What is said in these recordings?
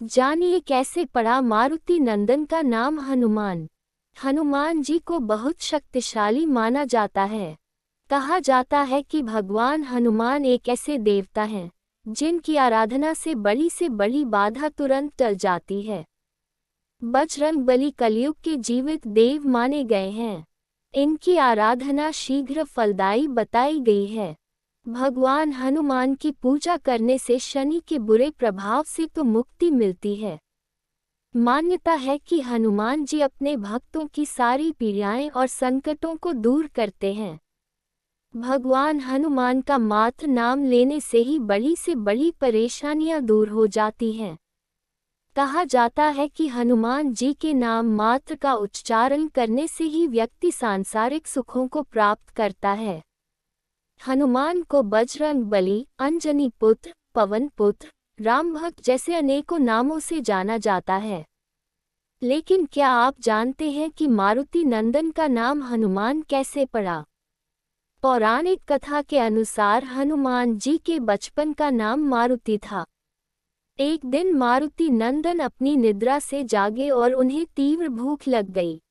जानिए कैसे पड़ा मारुति नंदन का नाम हनुमान। हनुमान जी को बहुत शक्तिशाली माना जाता है। कहा जाता है कि भगवान हनुमान एक ऐसे देवता हैं जिनकी आराधना से बड़ी बाधा तुरंत टल जाती है। बजरंगबली कलयुग के जीवित देव माने गए हैं। इनकी आराधना शीघ्र फलदायी बताई गई है। भगवान हनुमान की पूजा करने से शनि के बुरे प्रभाव से तो मुक्ति मिलती है। मान्यता है कि हनुमान जी अपने भक्तों की सारी पीड़ाएं और संकटों को दूर करते हैं। भगवान हनुमान का मात्र नाम लेने से ही बड़ी से बड़ी परेशानियां दूर हो जाती हैं। कहा जाता है कि हनुमान जी के नाम मात्र का उच्चारण करने से ही व्यक्ति सांसारिक सुखों को प्राप्त करता है। हनुमान को बजरंगबली, अंजनी पुत्र, पवन पुत्र, राम भक्त जैसे अनेकों नामों से जाना जाता है। लेकिन क्या आप जानते हैं कि मारुति नंदन का नाम हनुमान कैसे पड़ा? पौराणिक कथा के अनुसार हनुमान जी के बचपन का नाम मारुति था। एक दिन मारुति नंदन अपनी निद्रा से जागे और उन्हें तीव्र भूख लग गई।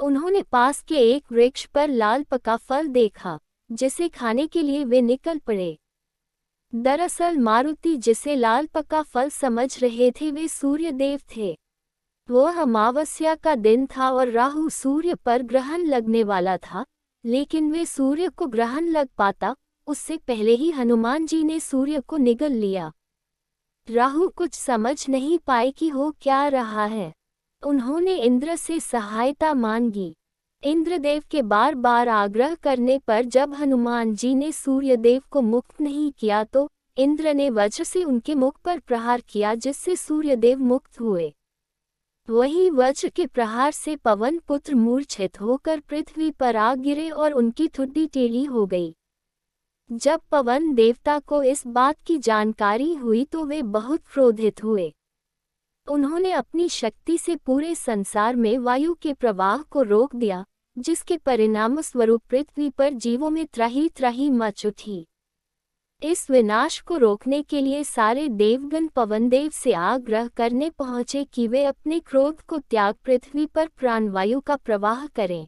उन्होंने पास के एक वृक्ष पर लाल पका फल देखा, जिसे खाने के लिए वे निकल पड़े। दरअसल मारुति जिसे लाल पका फल समझ रहे थे वे सूर्य देव थे। वह अमावस्या का दिन था और राहु सूर्य पर ग्रहण लगने वाला था, लेकिन वे सूर्य को ग्रहण लग पाता उससे पहले ही हनुमान जी ने सूर्य को निगल लिया। राहु कुछ समझ नहीं पाए कि हो क्या रहा है। उन्होंने इंद्र से सहायता मांगी। इंद्रदेव के बार बार आग्रह करने पर जब हनुमान जी ने सूर्यदेव को मुक्त नहीं किया तो इंद्र ने वज्र से उनके मुख पर प्रहार किया, जिससे सूर्यदेव मुक्त हुए। वहीं वज्र के प्रहार से पवन पुत्र मूर्छित होकर पृथ्वी पर आ गिरे और उनकी ठुड्डी टेढ़ी हो गई। जब पवन देवता को इस बात की जानकारी हुई तो वे बहुत क्रोधित हुए। उन्होंने अपनी शक्ति से पूरे संसार में वायु के प्रवाह को रोक दिया, जिसके परिणामस्वरूप पृथ्वी पर जीवों में त्राही त्राही मच उठी। इस विनाश को रोकने के लिए सारे देवगण पवनदेव से आग्रह करने पहुंचे कि वे अपने क्रोध को त्याग पृथ्वी पर प्राणवायु का प्रवाह करें।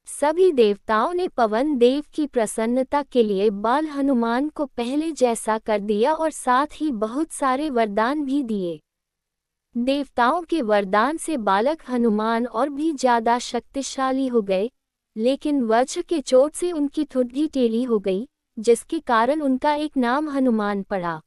सभी देवताओं ने पवन देव की प्रसन्नता के लिए बाल हनुमान को पहले जैसा कर दिया और साथ ही बहुत सारे वरदान भी दिए। देवताओं के वरदान से बालक हनुमान और भी ज्यादा शक्तिशाली हो गए, लेकिन वज्र के चोट से उनकी ठुड्डी टेढ़ी हो गई, जिसके कारण उनका एक नाम हनुमान पड़ा।